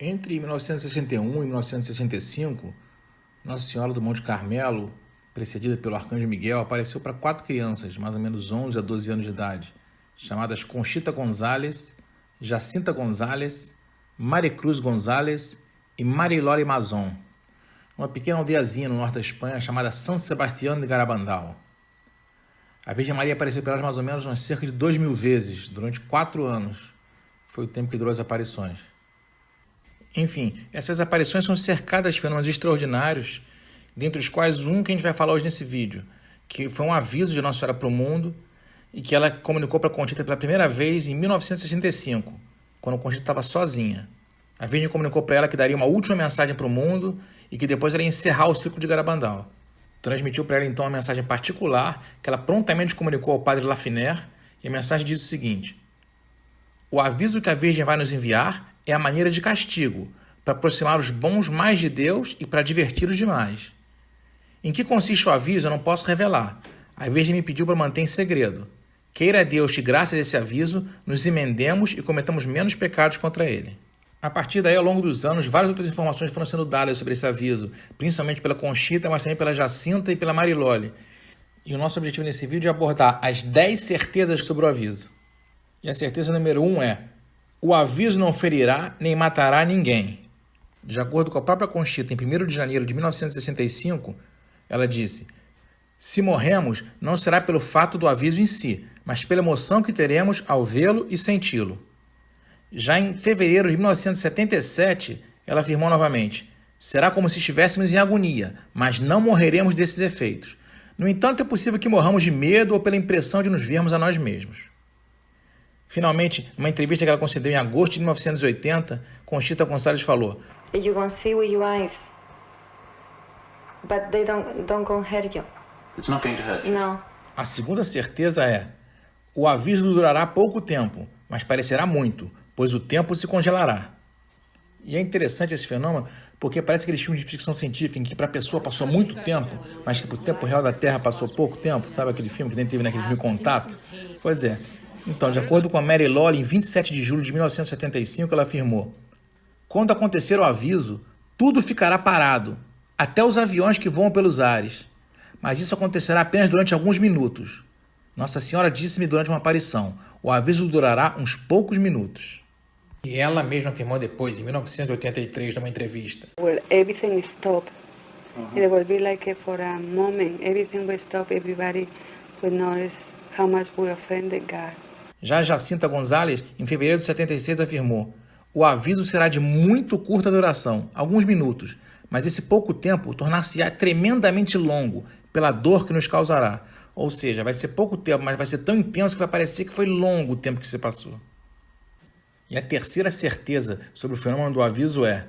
Entre 1961 e 1965, Nossa Senhora do Monte Carmelo, precedida pelo Arcanjo Miguel, apareceu para 4 crianças, mais ou menos 11 a 12 anos de idade, chamadas Conchita González, Jacinta González, Maricruz González e Marilore Mazón, uma pequena aldeiazinha no norte da Espanha chamada San Sebastián de Garabandal. A Virgem Maria apareceu para elas mais ou menos umas cerca de 2.000 vezes, durante 4 anos. Foi o tempo que durou as aparições. Enfim, essas aparições são cercadas de fenômenos extraordinários, dentre os quais um que a gente vai falar hoje nesse vídeo, que foi um aviso de Nossa Senhora para o mundo e que ela comunicou para Conchita pela primeira vez em 1965, quando Conchita estava sozinha. A Virgem comunicou para ela que daria uma última mensagem para o mundo e que depois ela ia encerrar o ciclo de Garabandal. Transmitiu para ela então uma mensagem particular que ela prontamente comunicou ao padre Lafiner, e a mensagem diz o seguinte: o aviso que a Virgem vai nos enviar é a maneira de castigo, para aproximar os bons mais de Deus e para divertir os demais. Em que consiste o aviso eu não posso revelar. A Virgem me pediu para manter em segredo. Queira Deus que, graças a esse aviso, nos emendemos e cometamos menos pecados contra ele. A partir daí, ao longo dos anos, várias outras informações foram sendo dadas sobre esse aviso, principalmente pela Conchita, mas também pela Jacinta e pela Marilole. E o nosso objetivo nesse vídeo é abordar as 10 certezas sobre o aviso. E a certeza número 1 é: o aviso não ferirá nem matará ninguém. De acordo com a própria Conchita, em 1º de janeiro de 1965, ela disse: se morremos, não será pelo fato do aviso em si, mas pela emoção que teremos ao vê-lo e senti-lo. Já em fevereiro de 1977, ela afirmou novamente: será como se estivéssemos em agonia, mas não morreremos desses efeitos. No entanto, é possível que morramos de medo ou pela impressão de nos vermos a nós mesmos. Finalmente, numa entrevista que ela concedeu em agosto de 1980, Conchita Gonçalves falou: you can see with your eyes, but they don't go hurt you. It's not going to hurt you. No. A segunda certeza é: o aviso durará pouco tempo, mas parecerá muito, pois o tempo se congelará. E é interessante esse fenômeno porque parece aqueles filmes de ficção científica em que para a pessoa passou muito tempo, mas que para o tempo real da Terra passou pouco tempo. Sabe aquele filme que nem teve naquele filme Contato? Pois é. Então, de acordo com a Marilole, em 27 de julho de 1975, ela afirmou: quando acontecer o aviso, tudo ficará parado, até os aviões que voam pelos ares. Mas isso acontecerá apenas durante alguns minutos. Nossa Senhora disse-me durante uma aparição: o aviso durará uns poucos minutos. E ela mesma afirmou depois, em 1983, numa entrevista: well, everything will stop. It will be like for a moment, everything will stop, everybody will notice how much we offended God. Já Jacinta González, em fevereiro de 76, afirmou: o aviso será de muito curta duração, alguns minutos, mas esse pouco tempo tornar-se-á tremendamente longo pela dor que nos causará. Ou seja, vai ser pouco tempo, mas vai ser tão intenso que vai parecer que foi longo o tempo que se passou. E a terceira certeza sobre o fenômeno do aviso é: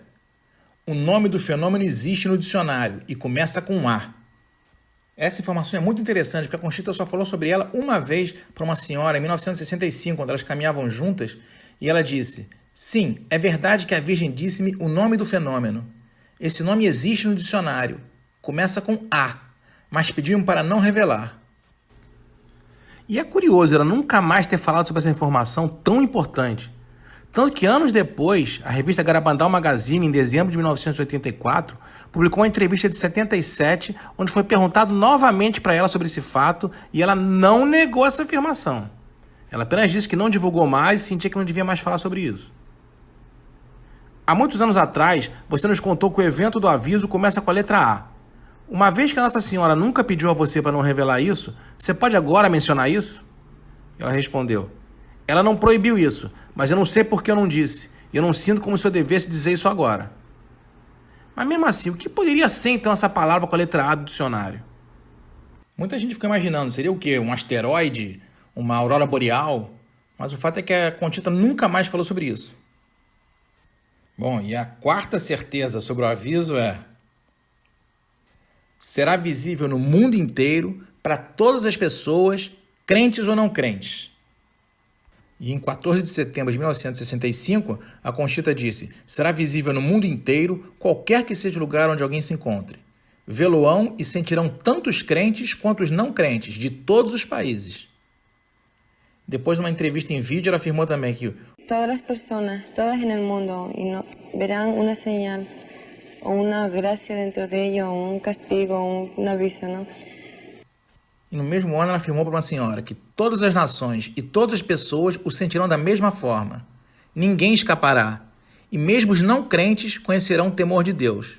o nome do fenômeno existe no dicionário e começa com A. Essa informação é muito interessante, porque a Conchita só falou sobre ela uma vez para uma senhora em 1965, quando elas caminhavam juntas, e ela disse: sim, é verdade que a Virgem disse-me o nome do fenômeno. Esse nome existe no dicionário, começa com A, mas pediu-me para não revelar. E é curioso ela nunca mais ter falado sobre essa informação tão importante. Tanto que anos depois, a revista Garabandal Magazine, em dezembro de 1984, publicou uma entrevista de 77, onde foi perguntado novamente para ela sobre esse fato, e ela não negou essa afirmação. Ela apenas disse que não divulgou mais e sentia que não devia mais falar sobre isso. Há muitos anos atrás, você nos contou que o evento do aviso começa com a letra A. Uma vez que a Nossa Senhora nunca pediu a você para não revelar isso, você pode agora mencionar isso? Ela respondeu: ela não proibiu isso, mas eu não sei por que eu não disse. E eu não sinto como se eu devesse dizer isso agora. Mas mesmo assim, o que poderia ser então essa palavra com a letra A do dicionário? Muita gente fica imaginando, seria o quê? Um asteroide? Uma aurora boreal? Mas o fato é que a Conchita nunca mais falou sobre isso. Bom, e a quarta certeza sobre o aviso é: será visível no mundo inteiro para todas as pessoas, crentes ou não crentes. E em 14 de setembro de 1965, a Conchita disse: será visível no mundo inteiro, qualquer que seja o lugar onde alguém se encontre. Vê-lo-ão e sentirão tanto os crentes quanto os não crentes, de todos os países. Depois de uma entrevista em vídeo, ela afirmou também que todas las personas, todas en el mundo, y no, verán una señal o una gracia dentro de ellos, o un castigo, o un aviso, ¿no? E no mesmo ano ela afirmou para uma senhora que todas as nações e todas as pessoas o sentirão da mesma forma. Ninguém escapará. E mesmo os não crentes conhecerão o temor de Deus.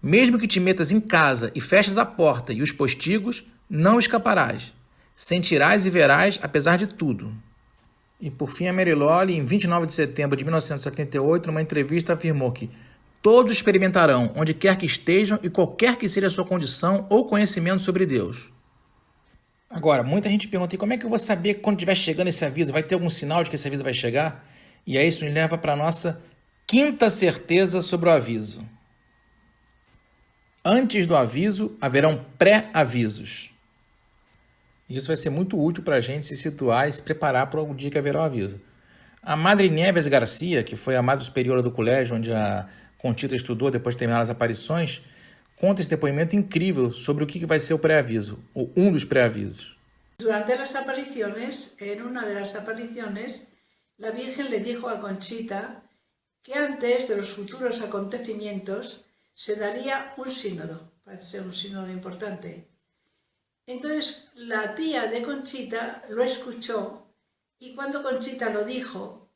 Mesmo que te metas em casa e feches a porta e os postigos, não escaparás. Sentirás e verás apesar de tudo. E por fim, a Mary Lawley, em 29 de setembro de 1978, numa entrevista, afirmou que todos experimentarão onde quer que estejam e qualquer que seja a sua condição ou conhecimento sobre Deus. Agora, muita gente pergunta, e como é que eu vou saber que quando estiver chegando esse aviso? Vai ter algum sinal de que esse aviso vai chegar? E aí isso nos leva para a nossa quinta certeza sobre o aviso. Antes do aviso, haverão pré-avisos. Isso vai ser muito útil para a gente se situar e se preparar para o dia que haverá o aviso. A Madre Nieves Garcia, que foi a madre superiora do colégio onde a Conchita estudou depois de terminar as aparições, conta esse depoimento incrível sobre o que vai ser o pré-aviso, ou um dos pré-avisos. Durante las apariciones, en una de las apariciones, la Virgen le dijo a Conchita que antes de los futuros acontecimientos se daría un sínodo, parece ser un sínodo importante. Entonces la tía de Conchita lo escuchó y cuando Conchita lo dijo,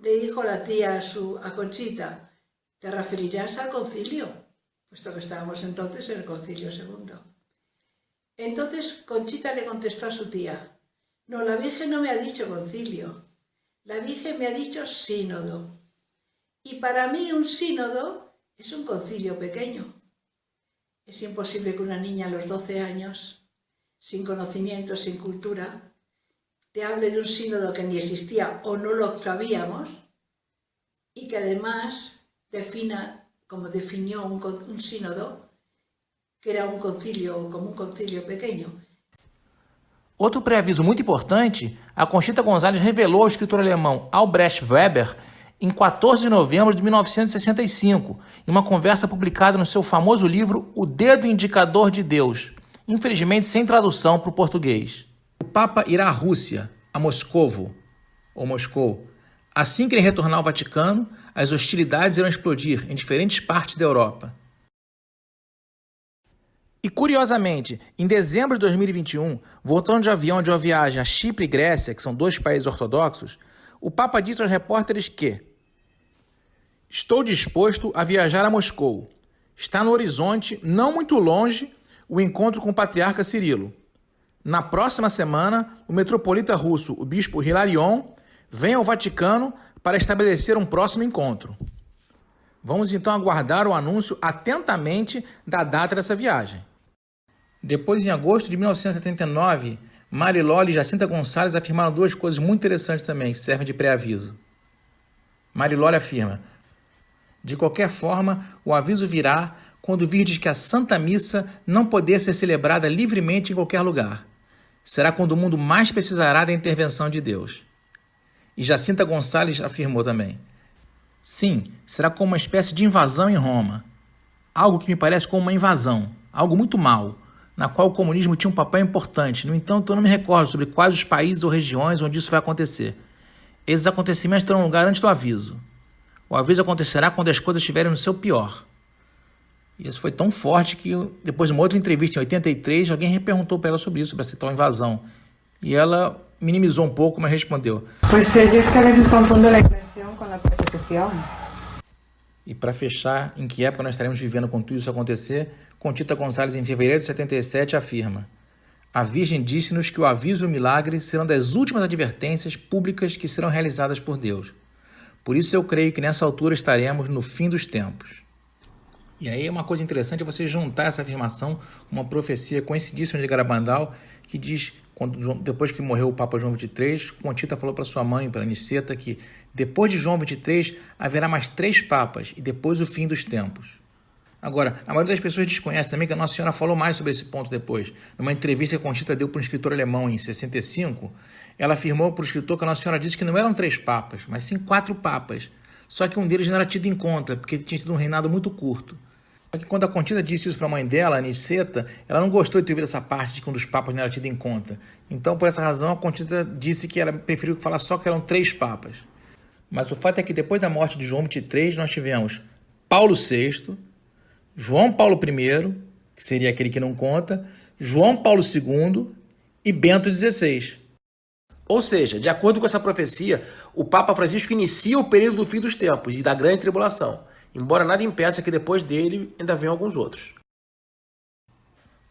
le dijo la tía a Conchita, ¿te referirás al concilio? Puesto que estábamos entonces en el concilio segundo. Entonces Conchita le contestó a su tía, no, la Virgen no me ha dicho concilio, la Virgen me ha dicho sínodo. Y para mí un sínodo es un concilio pequeño. Es imposible que una niña a los 12 años, sin conocimiento, sin cultura, te hable de un sínodo que ni existía o no lo sabíamos y que además defina, como definió un sínodo, que era un concilio, como un concilio pequeño. Outro pré-aviso muito importante, a Conchita Gonzalez revelou ao escritor alemão Albrecht Weber em 14 de novembro de 1965, em uma conversa publicada no seu famoso livro O Dedo Indicador de Deus, infelizmente sem tradução para o português. O Papa irá à Rússia, a Moscovo, ou Moscou. Assim que ele retornar ao Vaticano, as hostilidades irão explodir em diferentes partes da Europa. E curiosamente, em dezembro de 2021, voltando de avião de uma viagem a Chipre e Grécia, que são dois países ortodoxos, o Papa disse aos repórteres que estou disposto a viajar a Moscou. Está no horizonte, não muito longe, o encontro com o patriarca Cirilo. Na próxima semana, o metropolita russo, o bispo Hilarion, vem ao Vaticano para estabelecer um próximo encontro. Vamos então aguardar o anúncio atentamente da data dessa viagem. Depois, em agosto de 1979, Mary Lawley e Jacinta Gonçalves afirmaram duas coisas muito interessantes também, que servem de pré-aviso. Mary Lawley afirma, de qualquer forma, o aviso virá quando virdes que a Santa Missa não poder ser celebrada livremente em qualquer lugar. Será quando o mundo mais precisará da intervenção de Deus. E Jacinta Gonçalves afirmou também, sim, será como uma espécie de invasão em Roma. Algo que me parece como uma invasão, algo muito mau, na qual o comunismo tinha um papel importante. No entanto, eu não me recordo sobre quais os países ou regiões onde isso vai acontecer. Esses acontecimentos terão lugar antes do aviso. O aviso acontecerá quando as coisas estiverem no seu pior. E isso foi tão forte que, depois de uma outra entrevista em 83, alguém perguntou para ela sobre isso, sobre essa tal invasão. E ela minimizou um pouco, mas respondeu. Pues yo es que a veces confundo la inversión con la persecución. E para fechar, em que época nós estaremos vivendo quando tudo isso acontecer, Conchita Gonçalves, em fevereiro de 77, afirma: a Virgem disse-nos que o aviso e o milagre serão das últimas advertências públicas que serão realizadas por Deus. Por isso eu creio que nessa altura estaremos no fim dos tempos. E aí uma coisa interessante é você juntar essa afirmação com uma profecia conhecidíssima de Garabandal, que diz, depois que morreu o Papa João XXIII, Conchita falou para sua mãe, para Niceta, que depois de João XXIII haverá mais 3 papas e depois o fim dos tempos. Agora, a maioria das pessoas desconhece também que a Nossa Senhora falou mais sobre esse ponto depois. Numa entrevista que Conchita deu para um escritor alemão em 65, ela afirmou para o escritor que a Nossa Senhora disse que não eram 3 papas, mas sim 4 papas. Só que um deles não era tido em conta, porque tinha tido um reinado muito curto. Só que quando a Conchita disse isso para a mãe dela, a Niceta, ela não gostou de ter ouvido essa parte de que um dos papas não era tido em conta. Então, por essa razão, a Conchita disse que ela preferiu falar só que eram 3 papas. Mas o fato é que depois da morte de João XXIII, nós tivemos Paulo VI, João Paulo I, que seria aquele que não conta, João Paulo II e Bento XVI. Ou seja, de acordo com essa profecia, o Papa Francisco inicia o período do fim dos tempos e da grande tribulação, embora nada impeça que depois dele ainda venham alguns outros.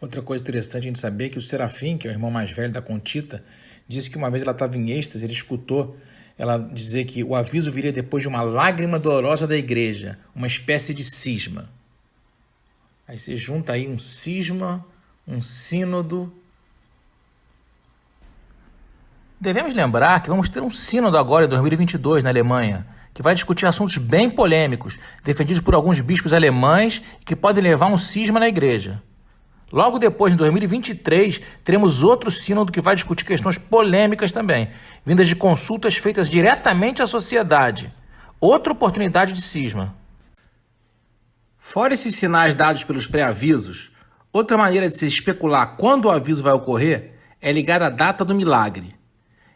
Outra coisa interessante a gente saber é que o Serafim, que é o irmão mais velho da Conchita, disse que uma vez ela estava em êxtase, ele escutou ela dizer que o aviso viria depois de uma lágrima dolorosa da igreja, uma espécie de cisma. Aí você junta aí um cisma, um sínodo. Devemos lembrar que vamos ter um sínodo agora em 2022 na Alemanha, que vai discutir assuntos bem polêmicos, defendidos por alguns bispos alemães e que podem levar a um cisma na igreja. Logo depois, em 2023, teremos outro sínodo que vai discutir questões polêmicas também, vindas de consultas feitas diretamente à sociedade. Outra oportunidade de cisma. Fora esses sinais dados pelos pré-avisos, outra maneira de se especular quando o aviso vai ocorrer é ligar à data do milagre.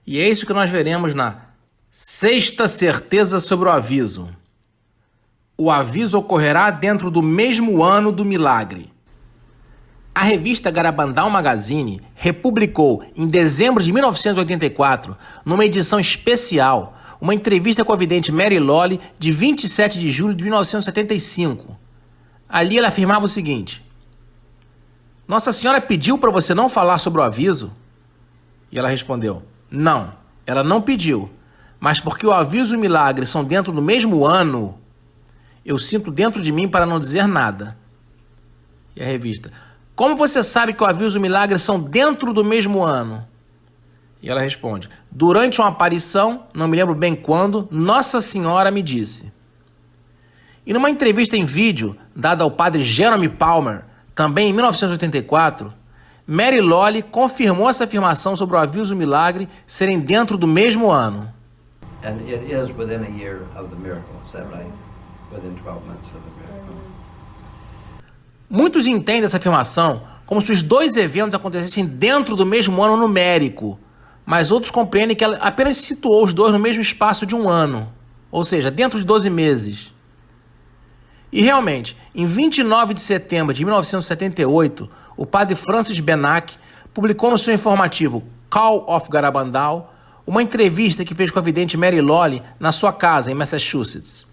E é isso que nós veremos na sexta certeza sobre o aviso. O aviso ocorrerá dentro do mesmo ano do milagre. A revista Garabandal Magazine republicou, em dezembro de 1984, numa edição especial, uma entrevista com a vidente Mary Lawley de 27 de julho de 1975. Ali ela afirmava o seguinte: Nossa Senhora pediu para você não falar sobre o aviso? E ela respondeu: Não, ela não pediu, mas porque o aviso e o milagre são dentro do mesmo ano, eu sinto dentro de mim para não dizer nada. E a revista: Como você sabe que o aviso e o milagre são dentro do mesmo ano? E ela responde: Durante uma aparição, não me lembro bem quando, Nossa Senhora me disse. E numa entrevista em vídeo, dada ao padre Jerome Palmer, também em 1984, Mary Lawley confirmou essa afirmação sobre o aviso e o milagre serem dentro do mesmo ano. And it is within a year of the miracle, is that right? Within 12 months of the miracle. Muitos entendem essa afirmação como se os dois eventos acontecessem dentro do mesmo ano numérico, mas outros compreendem que ela apenas situou os dois no mesmo espaço de um ano, ou seja, dentro de 12 meses. E realmente, em 29 de setembro de 1978, o padre Francis Benac publicou no seu informativo Call of Garabandal uma entrevista que fez com a vidente Mary Lawley na sua casa em Massachusetts.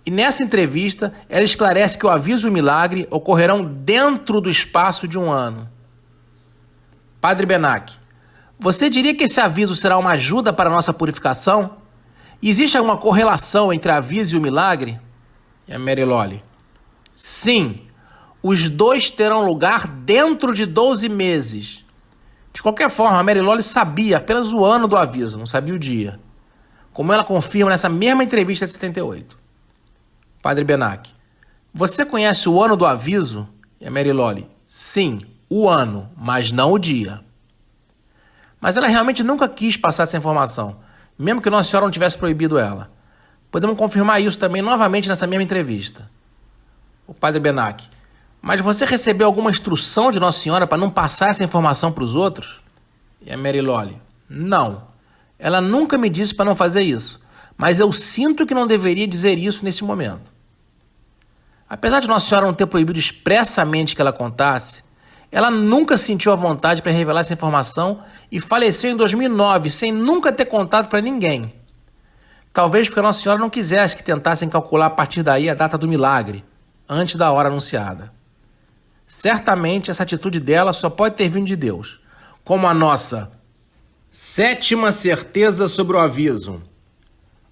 E nessa entrevista, ela esclarece que o aviso e o milagre ocorrerão dentro do espaço de um ano. Padre Benac, você diria que esse aviso será uma ajuda para a nossa purificação? E existe alguma correlação entre o aviso e o milagre? E a Mary Lawley: Sim, os dois terão lugar dentro de 12 meses. De qualquer forma, a Mary Lawley sabia apenas o ano do aviso, não sabia o dia. Como ela confirma nessa mesma entrevista de 78. Padre Benac, você conhece o ano do aviso? E a Mary Lawley: Sim, o ano, mas não o dia. Mas ela realmente nunca quis passar essa informação, mesmo que Nossa Senhora não tivesse proibido ela. Podemos confirmar isso também novamente nessa mesma entrevista. O Padre Benac, mas você recebeu alguma instrução de Nossa Senhora para não passar essa informação para os outros? E a Mary Lawley: Não, ela nunca me disse para não fazer isso, mas eu sinto que não deveria dizer isso nesse momento. Apesar de Nossa Senhora não ter proibido expressamente que ela contasse, ela nunca sentiu a vontade para revelar essa informação e faleceu em 2009 sem nunca ter contado para ninguém. Talvez porque Nossa Senhora não quisesse que tentassem calcular a partir daí a data do milagre, antes da hora anunciada. Certamente essa atitude dela só pode ter vindo de Deus, como a nossa sétima certeza sobre o aviso.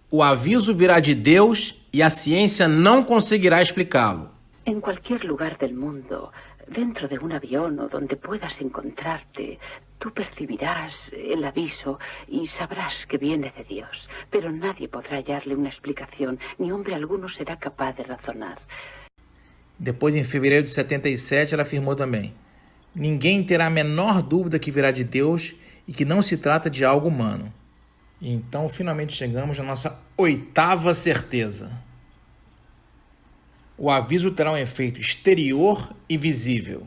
O aviso virá de Deus e a ciência não conseguirá explicá-lo. En cualquier lugar del mundo, dentro de un avión o donde puedas encontrarte, tú percibirás el aviso y sabrás que viene de Dios. Pero nadie podrá hallarle una explicación, ni hombre alguno será capaz de razonar. Depois, em fevereiro de 77, ela afirmou também: Ninguém terá a menor dúvida que virá de Deus e que não se trata de algo humano. E então, finalmente chegamos à nossa oitava certeza. O aviso terá um efeito exterior e visível.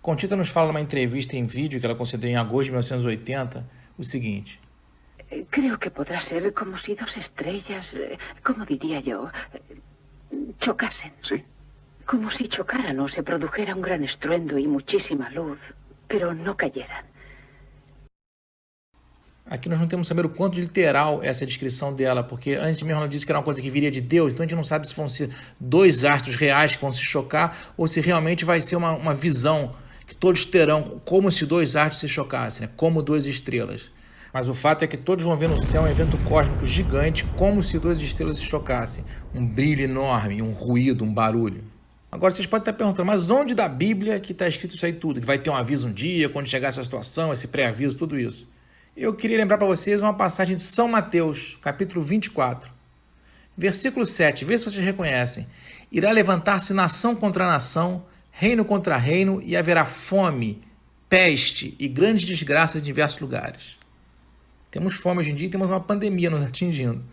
Conchita nos fala numa entrevista em vídeo que ela concedeu em agosto de 1980 o seguinte: Creo que podrá ser como si dos estrellas, ¿cómo diría yo? Chocasen. ¿Sí? Como si chocaran o se produjera un gran estruendo y muchísima luz, pero no cayeran. Aqui nós não temos saber o quanto literal é essa descrição dela, porque antes mesmo ela disse que era uma coisa que viria de Deus, então a gente não sabe se vão ser dois astros reais que vão se chocar ou se realmente vai ser uma visão que todos terão como se dois astros se chocassem, né? Como duas estrelas. Mas o fato é que todos vão ver no céu um evento cósmico gigante, como se duas estrelas se chocassem. Um brilho enorme, um ruído, um barulho. Agora vocês podem estar perguntando, mas onde da Bíblia que está escrito isso aí tudo? Que vai ter um aviso um dia, quando chegar essa situação, esse pré-aviso, tudo isso. Eu queria lembrar para vocês uma passagem de São Mateus, capítulo 24. Versículo 7, vê se vocês reconhecem. Irá levantar-se nação contra nação, reino contra reino, e haverá fome, peste e grandes desgraças em diversos lugares. Temos fome hoje em dia e temos uma pandemia nos atingindo.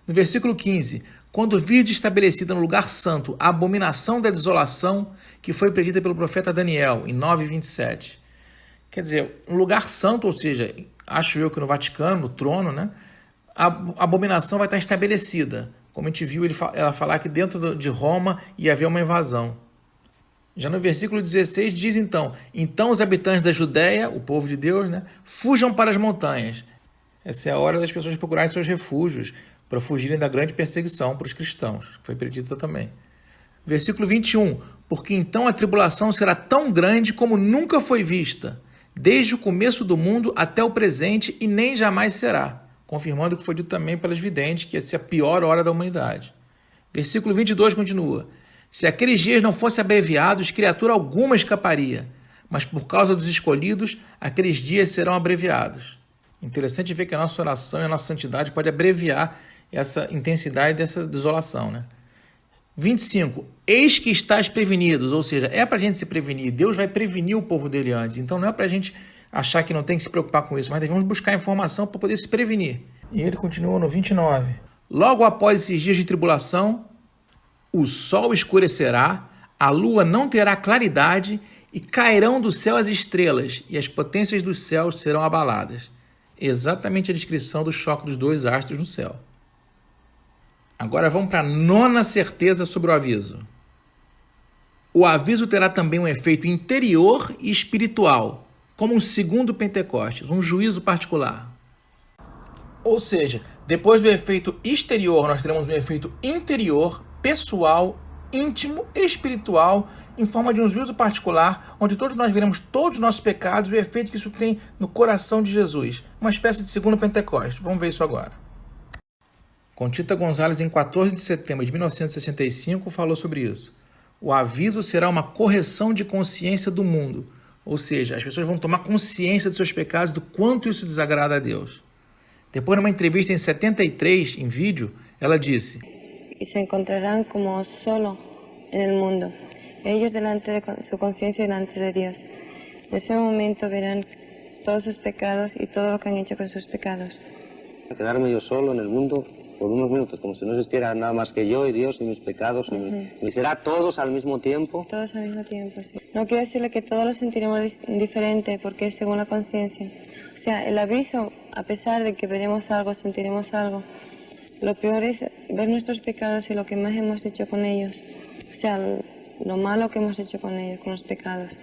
No versículo 15, quando virdes estabelecida no lugar santo a abominação da desolação que foi predita pelo profeta Daniel, em 9:27. Quer dizer, um lugar santo, ou seja, acho eu que no Vaticano, no trono, né, a abominação vai estar estabelecida. Como a gente viu ela falar que dentro de Roma ia haver uma invasão. Já no versículo 16 diz então os habitantes da Judéia, o povo de Deus, né, fujam para as montanhas. Essa é a hora das pessoas procurarem seus refúgios para fugirem da grande perseguição para os cristãos, que foi predita também. Versículo 21, porque então a tribulação será tão grande como nunca foi vista, desde o começo do mundo até o presente, e nem jamais será, confirmando o que foi dito também pelas videntes, que ia ser a pior hora da humanidade. Versículo 22 continua, se aqueles dias não fossem abreviados, criatura alguma escaparia, mas por causa dos escolhidos, aqueles dias serão abreviados. Interessante ver que a nossa oração e a nossa santidade pode abreviar essa intensidade dessa desolação, né? 25. Eis que estáis prevenidos, ou seja, é para a gente se prevenir. Deus vai prevenir o povo dele antes. Então não é para a gente achar que não tem que se preocupar com isso, mas devemos buscar informação para poder se prevenir. E ele continua no 29. Logo após esses dias de tribulação, o sol escurecerá, a lua não terá claridade e cairão do céu as estrelas e as potências dos céus serão abaladas. Exatamente a descrição do choque dos dois astros no céu. Agora vamos para a nona certeza sobre o aviso. O aviso terá também um efeito interior e espiritual, como um segundo Pentecostes, um juízo particular. Ou seja, depois do efeito exterior, nós teremos um efeito interior, pessoal, íntimo e espiritual, em forma de um juízo particular, onde todos nós veremos todos os nossos pecados e o efeito que isso tem no coração de Jesus. Uma espécie de segundo Pentecostes. Vamos ver isso agora. Conchita Gonzalez, em 14 de setembro de 1965, falou sobre isso. O aviso será uma correção de consciência do mundo, ou seja, as pessoas vão tomar consciência dos seus pecados, do quanto isso desagrada a Deus. Depois, numa entrevista em 73, em vídeo, ela disse: y se encontrarán como solo en el mundo, ellos delante de su conciencia delante de Dios. En ese momento verán todos sus pecados y todo lo que han hecho con sus pecados. Quedarme yo solo en el mundo por unos minutos, como si no existiera nada más que yo y Dios y mis pecados, y será todos al mismo tiempo. Todos al mismo tiempo, sí. No quiero decirle que todos lo sentiremos diferente, porque es según la conciencia. O sea, el aviso, a pesar de que veremos algo, sentiremos algo, lo peor es ver nuestros pecados y lo que más hemos hecho con ellos. O sea, lo malo que hemos hecho con ellos, con los pecados.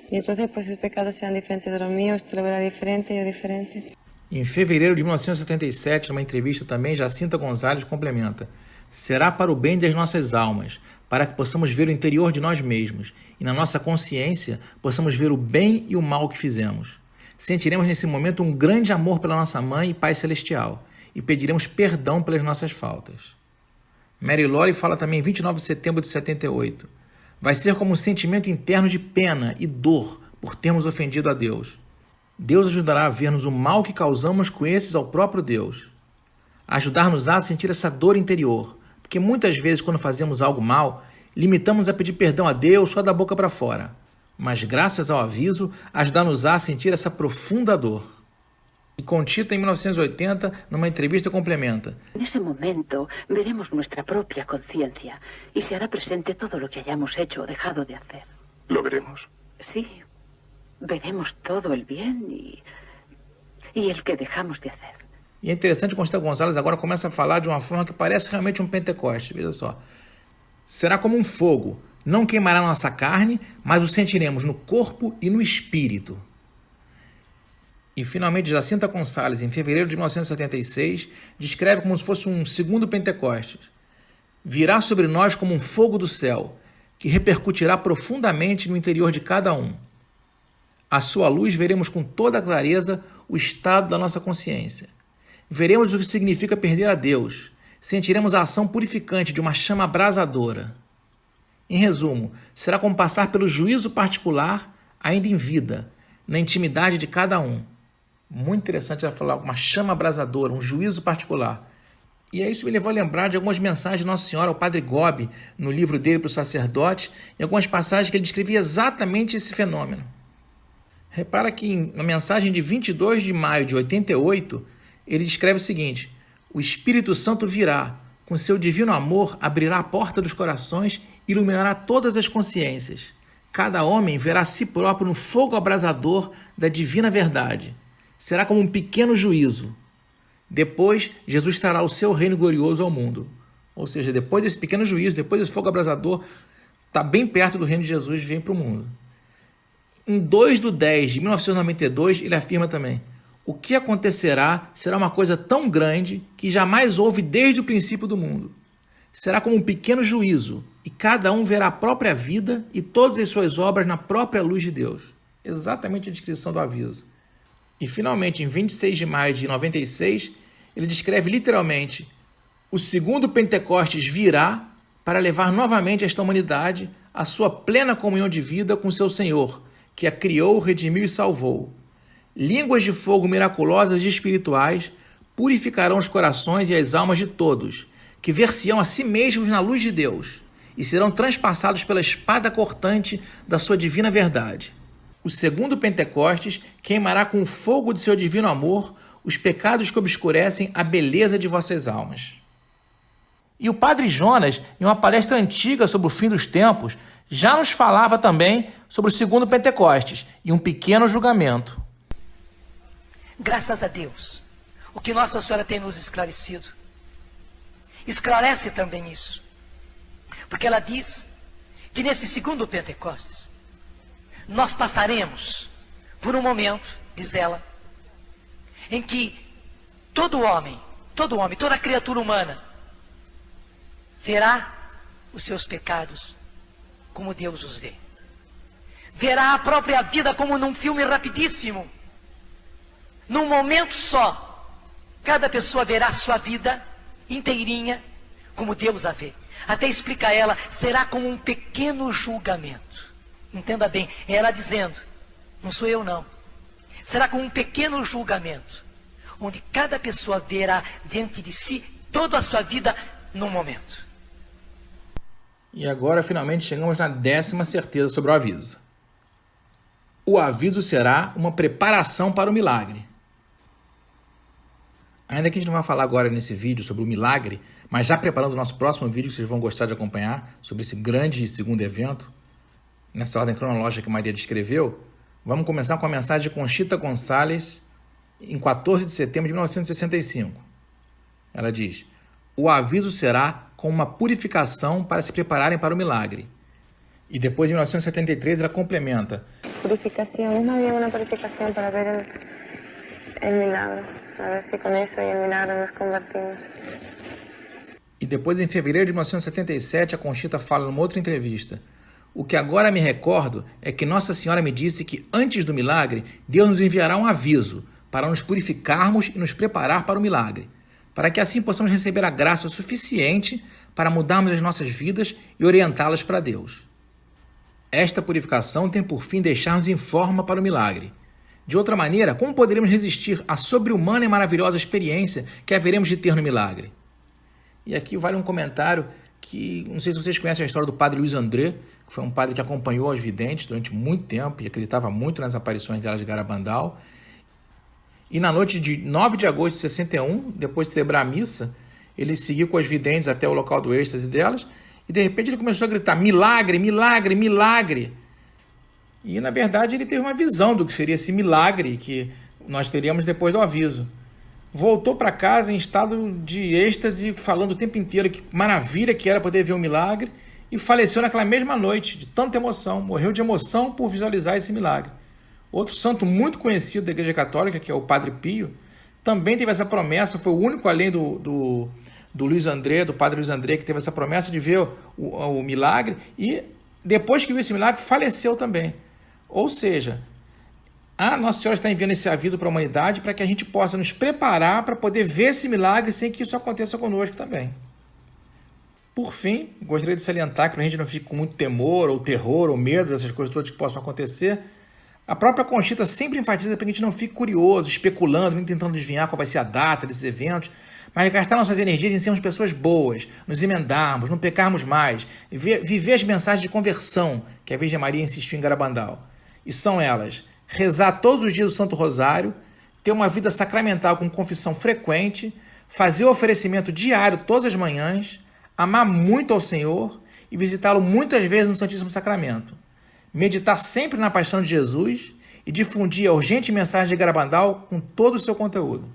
Y entonces, pues sus pecados sean diferentes de los míos, usted lo verá diferente y yo diferente. Em fevereiro de 1977, numa entrevista também, Jacinta Gonzalez complementa: será para o bem das nossas almas, para que possamos ver o interior de nós mesmos e na nossa consciência possamos ver o bem e o mal que fizemos. Sentiremos nesse momento um grande amor pela nossa Mãe e Pai Celestial e pediremos perdão pelas nossas faltas. Mary Lori fala também em 29 de setembro de 78. Vai ser como um sentimento interno de pena e dor por termos ofendido a Deus. Deus ajudará a vermos o mal que causamos com esses ao próprio Deus. Ajudar-nos a sentir essa dor interior, porque muitas vezes quando fazemos algo mal, limitamos a pedir perdão a Deus só da boca para fora. Mas graças ao aviso, ajudar-nos a sentir essa profunda dor. E Conchita, em 1980, numa entrevista, complementa: En ese momento veremos nuestra propia conciencia y se hará presente todo lo que hayamos hecho o dejado de hacer. ¿Lo veremos? Sí, veremos todo el bien y el que dejamos de hacer. E é interessante que Conchita Gonzalez agora começa a falar de uma forma que parece realmente um Pentecoste. Veja só. Será como um fogo. Não queimará nossa carne, mas o sentiremos no corpo e no espírito. E, finalmente, Jacinta Gonçalves, em fevereiro de 1976, descreve como se fosse um segundo Pentecostes. Virá sobre nós como um fogo do céu, que repercutirá profundamente no interior de cada um. À sua luz, veremos com toda a clareza o estado da nossa consciência. Veremos o que significa perder a Deus. Sentiremos a ação purificante de uma chama abrasadora. Em resumo, será como passar pelo juízo particular, ainda em vida, na intimidade de cada um. Muito interessante ela falar uma chama abrasadora, um juízo particular. E aí isso me levou a lembrar de algumas mensagens de Nossa Senhora ao Padre Gobi, no livro dele para o sacerdote, e algumas passagens que ele descrevia exatamente esse fenômeno. Repara que na mensagem de 22 de maio de 88, ele descreve o seguinte: o Espírito Santo virá, com seu divino amor, abrirá a porta dos corações e iluminará todas as consciências. Cada homem verá a si próprio no fogo abrasador da divina verdade. Será como um pequeno juízo. Depois, Jesus trará o seu reino glorioso ao mundo. Ou seja, depois desse pequeno juízo, depois desse fogo abrasador, está bem perto do reino de Jesus e vem para o mundo. Em 2/10 de 1992, ele afirma também: o que acontecerá será uma coisa tão grande que jamais houve desde o princípio do mundo. Será como um pequeno juízo, e cada um verá a própria vida e todas as suas obras na própria luz de Deus. Exatamente a descrição do aviso. E, finalmente, em 26 de maio de 96, ele descreve literalmente: o segundo Pentecostes virá para levar novamente esta humanidade à sua plena comunhão de vida com seu Senhor, que a criou, redimiu e salvou. Línguas de fogo miraculosas e espirituais purificarão os corações e as almas de todos, que ver-se-ão a si mesmos na luz de Deus, e serão transpassados pela espada cortante da sua divina verdade. O segundo Pentecostes queimará com o fogo de seu divino amor os pecados que obscurecem a beleza de vossas almas. E o Padre Jonas, em uma palestra antiga sobre o fim dos tempos, já nos falava também sobre o segundo Pentecostes e um pequeno julgamento. Graças a Deus, o que Nossa Senhora tem nos esclarecido esclarece também isso. Porque ela diz que nesse segundo Pentecostes nós passaremos por um momento, diz ela, em que todo homem, toda criatura humana verá os seus pecados como Deus os vê. Verá a própria vida como num filme rapidíssimo. Num momento só, cada pessoa verá a sua vida inteirinha como Deus a vê. Até explica ela, será como um pequeno julgamento. Entenda bem, é ela dizendo, não sou eu não. Será como um pequeno julgamento, onde cada pessoa verá diante de si toda a sua vida num momento. E agora, finalmente, chegamos na 10ª certeza sobre o aviso. O aviso será uma preparação para o milagre. Ainda que a gente não vai falar agora nesse vídeo sobre o milagre, mas já preparando o nosso próximo vídeo, que vocês vão gostar de acompanhar, sobre esse grande segundo evento, nessa ordem cronológica que Maria descreveu, vamos começar com a mensagem de Conchita Gonçalves, em 14 de setembro de 1965. Ela diz: o aviso será com uma purificação para se prepararem para o milagre. E depois, em 1973, ela complementa: Purificação, é mais bem uma purificação para ver o milagre. A ver se com isso e o milagre nos convertimos. E depois, em fevereiro de 1977, a Conchita fala numa outra entrevista: o que agora me recordo é que Nossa Senhora me disse que antes do milagre, Deus nos enviará um aviso para nos purificarmos e nos preparar para o milagre, para que assim possamos receber a graça suficiente para mudarmos as nossas vidas e orientá-las para Deus. Esta purificação tem por fim deixar-nos em forma para o milagre. De outra maneira, como poderemos resistir à sobre-humana e maravilhosa experiência que haveremos de ter no milagre? E aqui vale um comentário que, não sei se vocês conhecem a história do padre Luiz André, que foi um padre que acompanhou as videntes durante muito tempo e acreditava muito nas aparições delas de Garabandal. E na noite de 9 de agosto de 61, depois de celebrar a missa, ele seguiu com as videntes até o local do êxtase delas e de repente ele começou a gritar: milagre, milagre, milagre! E na verdade ele teve uma visão do que seria esse milagre que nós teríamos depois do aviso. voltou para casa em estado de êxtase, falando o tempo inteiro que maravilha que era poder ver um milagre, e faleceu naquela mesma noite, de tanta emoção, morreu de emoção por visualizar esse milagre. Outro santo muito conhecido da Igreja Católica, que é o Padre Pio, também teve essa promessa, foi o único além do Luiz André, do Padre Luiz André, que teve essa promessa de ver o milagre, e depois que viu esse milagre, faleceu também. Ou seja, a Nossa Senhora está enviando esse aviso para a humanidade para que a gente possa nos preparar para poder ver esse milagre sem que isso aconteça conosco também. Por fim, gostaria de salientar que para a gente não fique com muito temor, ou terror, ou medo dessas coisas todas que possam acontecer, a própria Conchita sempre enfatiza para que a gente não fique curioso, especulando, nem tentando adivinhar qual vai ser a data desses eventos, mas gastar nossas energias em sermos pessoas boas, nos emendarmos, não pecarmos mais, viver as mensagens de conversão que a Virgem Maria insistiu em Garabandal. E são elas: rezar todos os dias o Santo Rosário, ter uma vida sacramental com confissão frequente, fazer o oferecimento diário todas as manhãs, amar muito ao Senhor e visitá-lo muitas vezes no Santíssimo Sacramento. Meditar sempre na paixão de Jesus e difundir a urgente mensagem de Garabandal com todo o seu conteúdo.